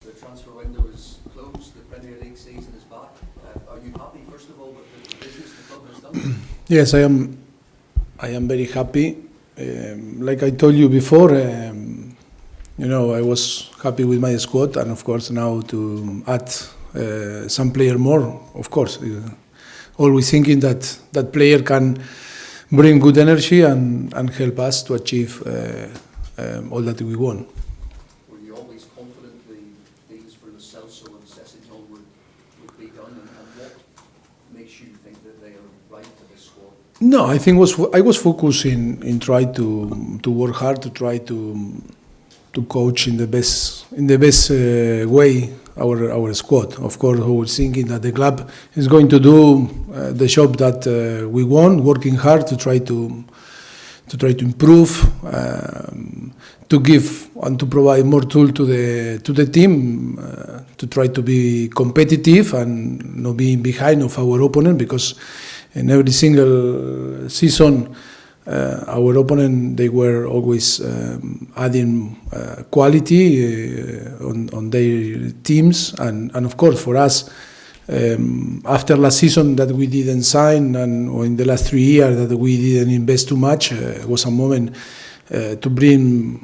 the transfer window is closed, the Premier League season is back. Are you happy, first of all, with the business the club has done? Yes, I am. I am very happy. Like I told you before, I was happy with my squad, and of course now to add some player more. Of course, always thinking that that player can bring good energy and help us to achieve all that we want. Were you always confident the deals for the Celso and Sessegnon would be done, and what makes you think that they are right for this squad? No, I think I was focused in try to work hard, to try to coach in the best way our squad. Of course, we were thinking that the club is going to do the job that we want, working hard to try to improve, to give and to provide more tool to the team, to try to be competitive and not being behind of our opponent, because in every single season our opponent, they were always adding quality on their teams, and of course for us, after last season that we didn't sign, or in the last 3 years that we didn't invest too much, was a moment to bring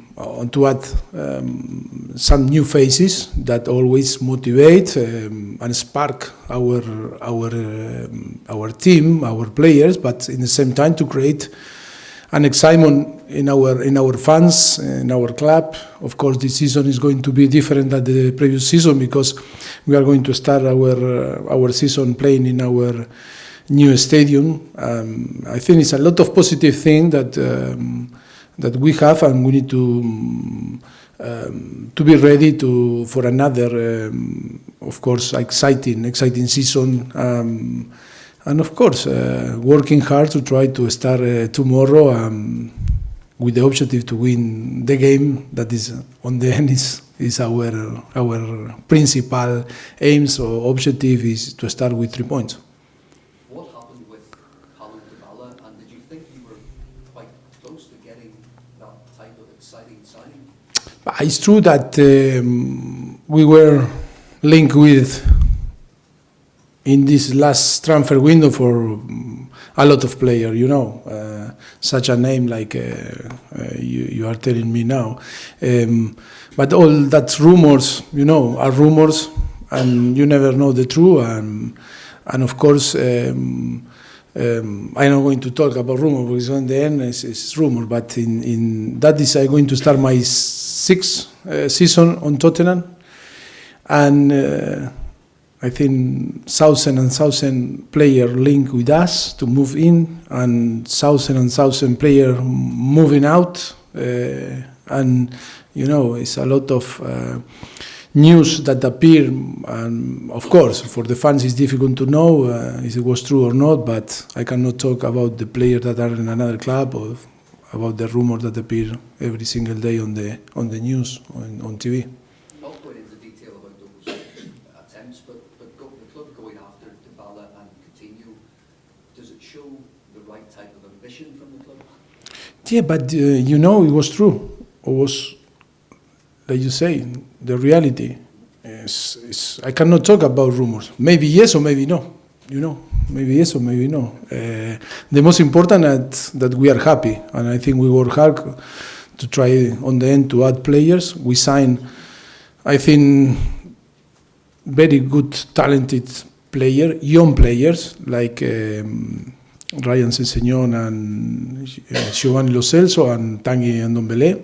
to add some new faces that always motivate and spark our team, our players, but in the same time to create an excitement in our fans, in our club. Of course, this season is going to be different than the previous season, because we are going to start our season playing in our new stadium. I think it's a lot of positive thing that we have, and we need to be ready for another, of course, exciting season. And of course, working hard to try to start tomorrow with the objective to win the game. That is, on the end, is our principal aims or objective is to start with 3 points. What happened with Paulo Dybala, and did you think you were quite close to getting that type of exciting signing? It's true that we were linked with, in this last transfer window, for a lot of players, such a name like you are telling me now. But all that rumors, are rumors, and you never know the truth. And of course, I'm not going to talk about rumors, because in the end it's rumor. But in that is I'm going to start my 6th season on Tottenham, and I think 1,000 player link with us to move in, and 1,000 player moving out, and it's a lot of news that appear, and of course for the fans it's difficult to know if it was true or not, but I cannot talk about the players that are in another club, or about the rumors that appear every single day on the news, on TV. Not going into detail about those attempts, but the club going after Dybala and Coutinho, does it show the right type of ambition from the club? Yeah, but it was true. It was, like you say, the reality. Is I cannot talk about rumors. Maybe yes or maybe no. Maybe yes or maybe no. The most important that we are happy, and I think we work hard to try on the end to add players. We sign, I think, very good, talented young players like Ryan Sessegnon and Giovanni Lo Celso and Tanguy Ndombele,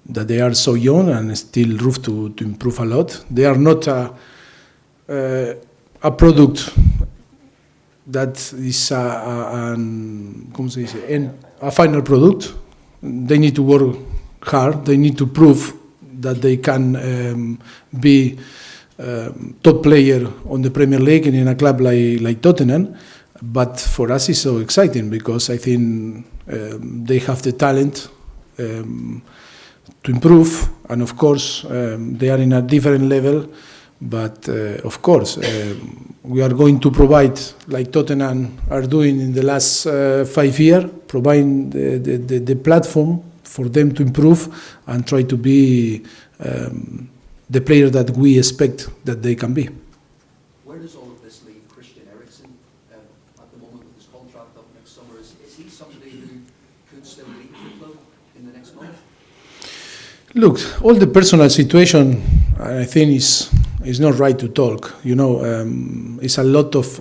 that they are so young and still room to improve a lot. They are not a product that is a final product. They need to work hard. They need to prove that they can be top player on the Premier League and in a club like Tottenham. But for us it's so exciting, because I think they have the talent to improve, and of course they are in a different level. But of course we are going to provide, like Tottenham are doing in the last 5 years, providing the platform for them to improve and try to be the player that we expect that they can be. Where does all of this leave Christian Eriksen at the moment with his contract up next summer? Is he somebody who could still lead the club in the next month? Look, all the personal situation, I think, is not right to talk. It's a lot of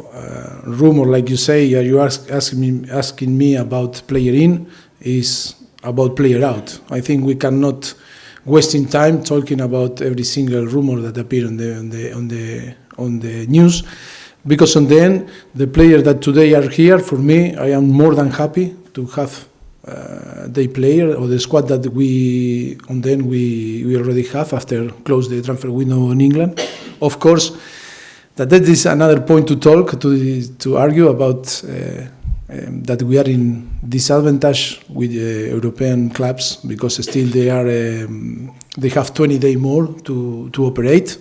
rumor, like you say. You asking me about player in, is about player out. I think we cannot wasting time talking about every single rumor that appear on the news, because on the end, the players that today are here, for me, I am more than happy to have the player or the squad that we already have after close the transfer window in England. Of course, that is another point to talk to argue about that we are in disadvantage with European clubs, because still they have 20 days more to operate,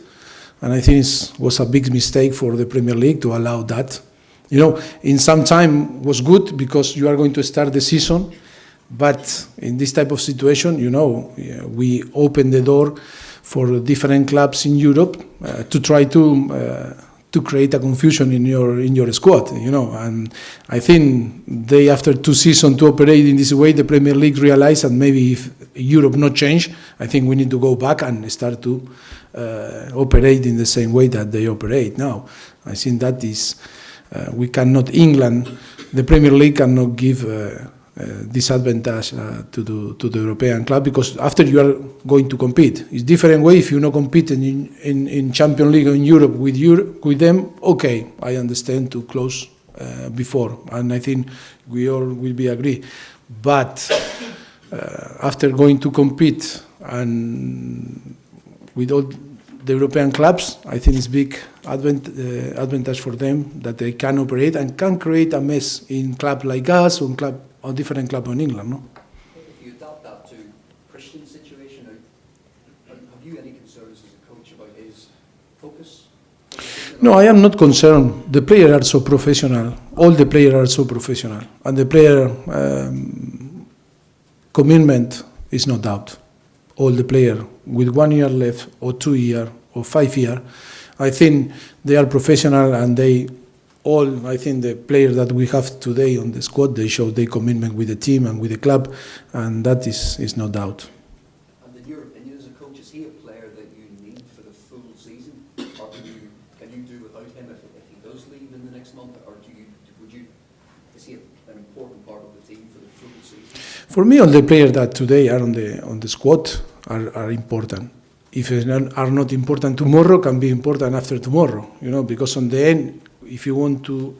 and I think it was a big mistake for the Premier League to allow that. In some time was good because you are going to start the season. But in this type of situation, we open the door for different clubs in Europe to try to create a confusion in your squad, And I think after 2 seasons to operate in this way, the Premier League realized that maybe if Europe not change, I think we need to go back and start to operate in the same way that they operate now. I think that is we cannot the Premier League cannot give disadvantage to the European club, because after you are going to compete, it's different way if you not compete in Champions League or in Europe with them. Okay, I understand to close before, and I think we all will be agree. But after going to compete and with all the European clubs, I think it's big advantage for them that they can operate and can create a mess in club like us or different club in England, no? If you adapt that to Christian's situation, have you any concerns as a coach about his focus? No, I am not concerned. The players are so professional. All the players are so professional, and the player commitment is no doubt. All the players with 1 year left, or 2 years, or 5 years, I think they are professional, and I think the players that we have today on the squad, they show their commitment with the team and with the club, and that is no doubt. And in your opinion as a coach, is he a player that you need for the full season, or can you do without him if he does leave in the next month, or is he an important part of the team for the full season? For me, all the players that today are on the squad are important. If they are not important tomorrow, can be important after tomorrow, because on the end, if you want to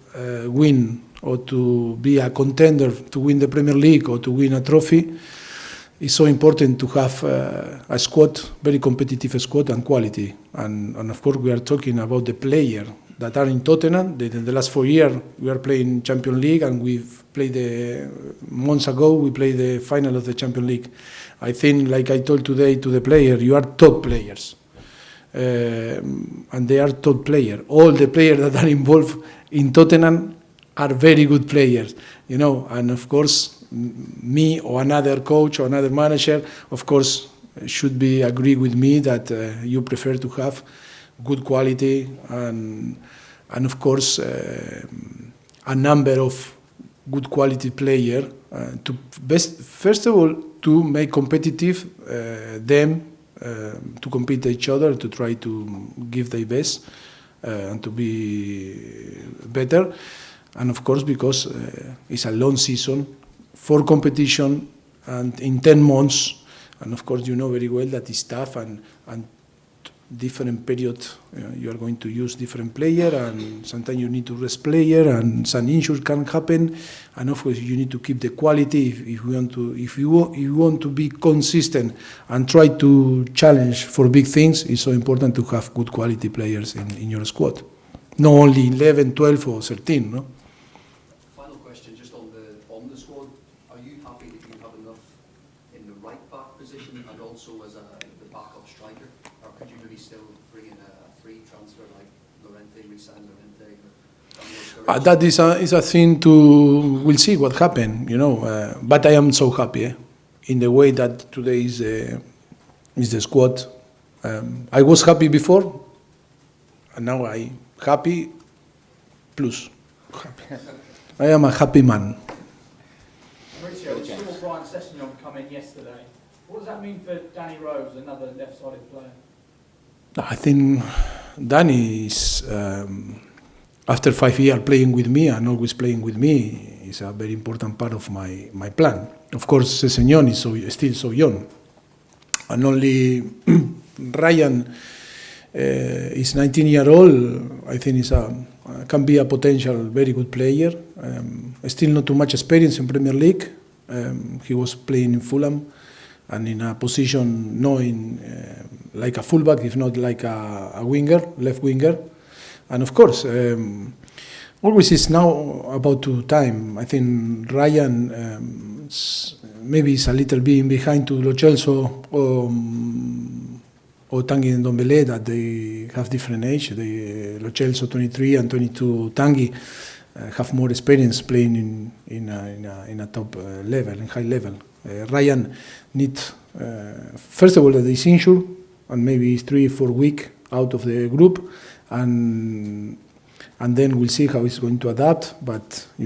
win or to be a contender to win the Premier League or to win a trophy, it's so important to have a squad, very competitive squad and quality. And of course, we are talking about the players that are in Tottenham. In the last 4 years, we are playing Champions League, and we've played months ago, we played the final of the Champions League. I think, like I told today to the player, you are top players. And they are top players. All the players that are involved in Tottenham are very good players, And of course, me or another coach or another manager, of course, should agree with me that you prefer to have good quality and of course a number of good quality players first of all to make competitive them. To compete each other, to try to give their best and to be better. And of course, because it's a long season for competition and in 10 months, and of course you know very well that it's tough and different period, you are going to use different player, and sometimes you need to rest player, and some injuries can happen, and of course you need to keep the quality if you want to be consistent and try to challenge for big things. It's so important to have good quality players in your squad, not only 11, 12 or 13, no? Final question, just on the squad, are you happy that you have enough in the right back position and also as the backup striker? Or could you maybe still bring in a free transfer like Llorente, resign Llorente? That is a thing we'll see what happens, But I am so happy in the way that today is the squad. I was happy before, and now I happy plus. Happy. I am a happy man. Maurcio, we saw Brian Sessegnon come in yesterday. What does that mean for Danny Rose, another left-sided player? I think Danny is, after 5 years playing with me and always playing with me, is a very important part of my plan. Of course, Sessegnon is still so young, and only Ryan is 19 years old. I think can be a potential very good player. Still not too much experience in Premier League. He was playing in Fulham and in a position like a fullback, if not like a winger, left winger. And of course, always is now about to time. I think Ryan maybe is a little bit behind to Lo Celso or Tanguy and Ndombele, that they have different age. Lo Celso 23 and 22 Tanguy have more experience playing in a top level, in high level. Ryan needs, first of all, that he's injured and maybe he's 3-4 weeks out of the group, and then we'll see how he's going to adapt. But I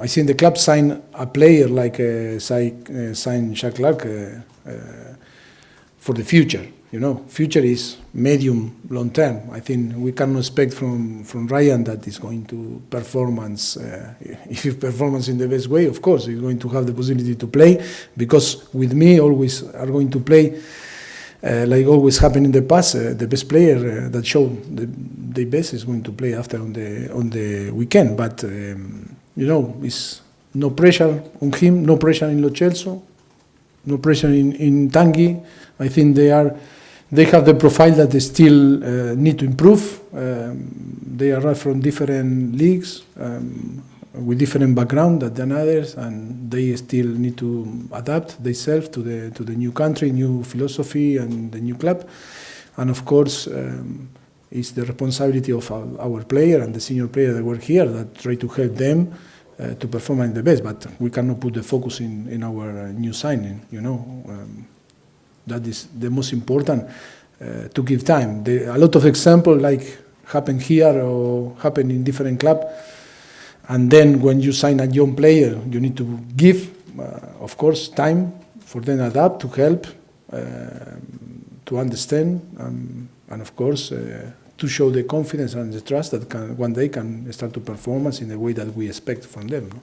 think the club signed a player like signed Jacques Clark for the future. Future is medium, long term. I think we cannot expect from Ryan that he's going to performance. If he performs in the best way, of course, he's going to have the possibility to play, because with me always are going to play, like always happened in the past, the best player that showed the best is going to play after on the weekend. But, it's no pressure on him, no pressure in Lo Celso, no pressure in Tanguy. I think they have the profile that they still need to improve. They arrive from different leagues with different background than others, and they still need to adapt themselves to the new country, new philosophy, and the new club. And of course, it's the responsibility of our player and the senior player that work here that try to help them to perform at the best. But we cannot put the focus in our new signing. That is the most important, to give time. A lot of examples like happen here or happen in different clubs, and then when you sign a young player, you need to give, of course, time for them to adapt, to help, to understand, and of course, to show the confidence and the trust that one day can start to performance in the way that we expect from them. No?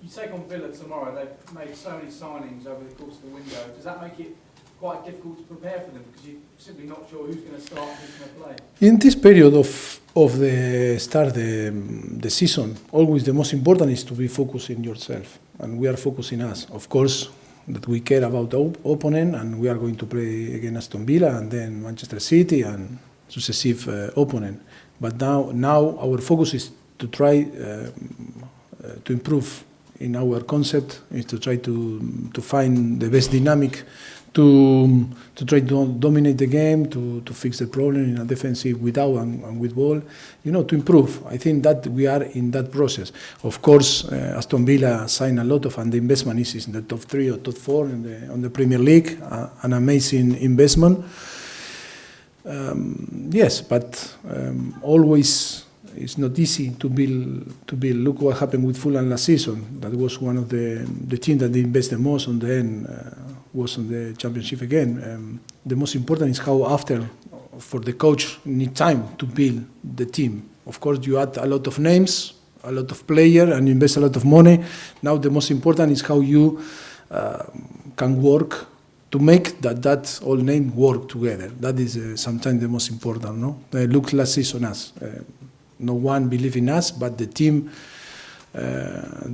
You take on Villa tomorrow. They've made so many signings over the course of the window. Does that make it quite difficult to prepare for them, because you're simply not sure who's going to start and who's going to play? In this period of the start the season, always the most important is to be focused in yourself, and we are focusing us. Of course, that we care about the opponent, and we are going to play against Aston Villa and then Manchester City and successive opponent. But now our focus is to try to improve in our concept, is to try to find the best dynamic, to try to dominate the game, to fix the problem in a defensive without and with ball, to improve. I think that we are in that process. Of course, Aston Villa signed a lot of, and the investment is in the top 3 or top 4 on the Premier League, an amazing investment. Yes, but always it's not easy to build. Look what happened with Fulham last season. That was one of the teams that they invested most on the end. Was on the championship again. The most important is how after, for the coach, need time to build the team. Of course, you add a lot of names, a lot of players, and invest a lot of money. Now the most important is how you can work to make that all name work together. That is sometimes the most important. No, look last season us. No one believed in us, but the team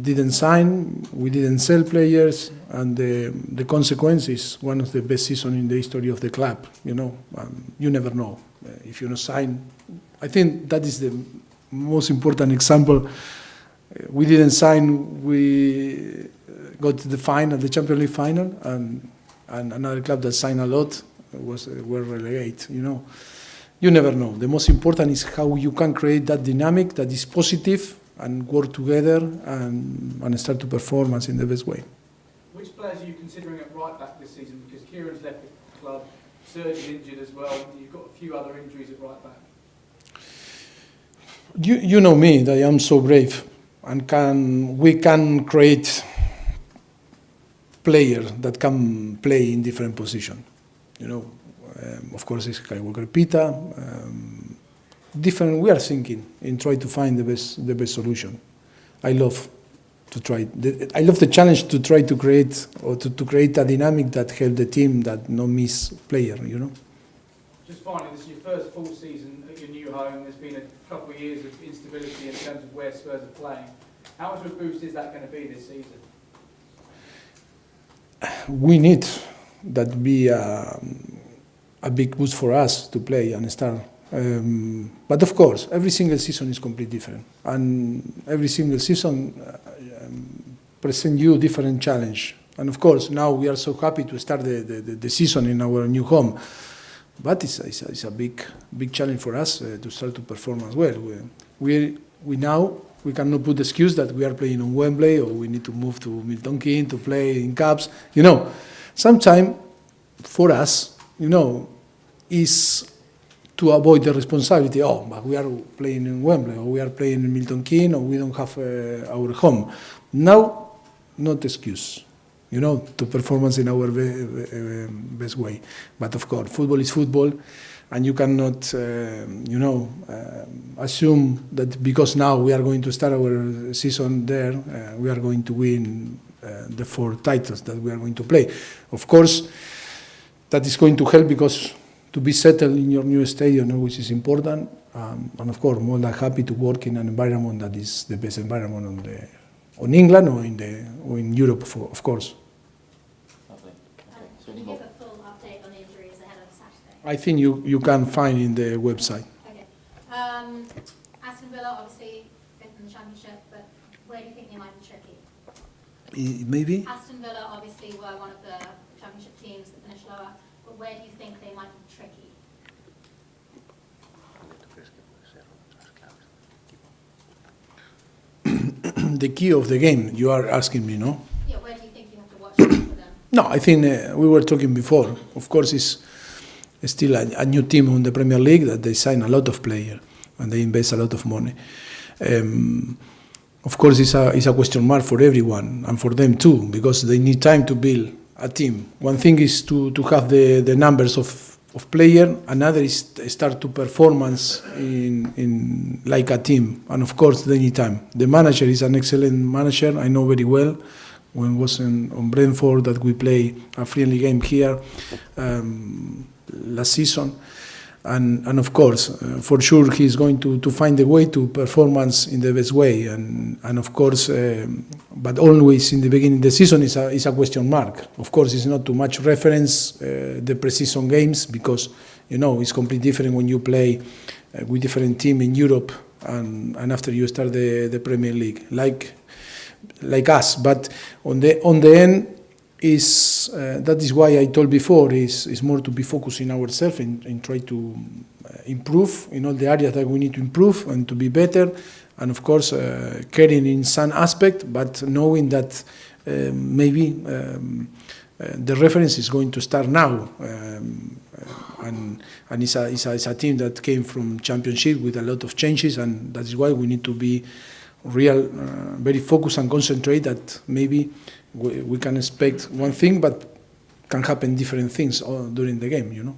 didn't sign, we didn't sell players, and the consequence is one of the best seasons in the history of the club. You never know if you don't sign. I think that is the most important example. We didn't sign. We got to the final, the Champions League final, and another club that signed a lot were relegated. You never know. The most important is how you can create that dynamic that is positive and work together and start to perform in the best way. Which players are you considering at right back this season? Because Kieran's left the club, Serge is injured as well, and you've got a few other injuries at right back. You know me, that I am so brave, and we can create players that can play in different positions. You know, of course, it's Skywalker Pita. Different. We are thinking and try to find the best solution. I love to try. I love the challenge to try to create or to create a dynamic that help the team that no miss player. You know. Just finally, this is your first full season at your new home. There's been a couple of years of instability in terms of where Spurs are playing. How much of a boost is that going to be this season? We need that be a big boost for us to play and start. But of course, every single season is completely different, and every single season present you different challenge. And of course, now we are so happy to start the season in our new home. But it's a big challenge for us to start to perform as well. We cannot put the excuse that we are playing on Wembley or we need to move to Milton Keynes to play in cups. You know, sometimes for us, you know, is to avoid the responsibility. Oh, but we are playing in Wembley or we are playing in Milton Keynes or we don't have our home. Now, not excuse. You know, to performance in our best way. But of course, football is football, and you cannot, assume that because now we are going to start our season there, we are going to win the 4 titles that we are going to play. Of course, that is going to help because to be settled in your new stadium, which is important, and of course, more than happy to work in an environment that is the best environment on England or in Europe, of course. Lovely. Can you give a full update on injuries ahead of Saturday? I think you can find in the website. Okay. Aston Villa obviously fifth in the Championship, but where do you think they might be tricky? Maybe? Aston Villa obviously were one of the Championship teams that finished lower, but where do you think they might be tricky? The key of the game, you are asking me, no? Yeah, where do you think you have to watch out for them? No, I think we were talking before. Of course, it's still a new team on the Premier League that they sign a lot of players and they invest a lot of money. Of course, it's a question mark for everyone and for them too, because they need time to build a team. One thing is to have the numbers of player, another is start to performance in like a team, and of course they need time. The manager is an excellent manager. I know very well when was on Brentford that we play a friendly game here last season, and of course for sure he's going to find a way to performance in the best way, and of course but always in the beginning of the season is a question mark. Of course it's not too much reference the pre-season games, because you know it's completely different when you play with different team in Europe and after you start the Premier League like us. But on the end is that is why I told before is more to be focusing ourselves and try to improve in all the areas that we need to improve and to be better, and of course caring in some aspect, but knowing that maybe the reference is going to start now, and it's a team that came from Championship with a lot of changes, and that is why we need to be very focused and concentrate that maybe we can expect one thing, but can happen different things during the game, you know.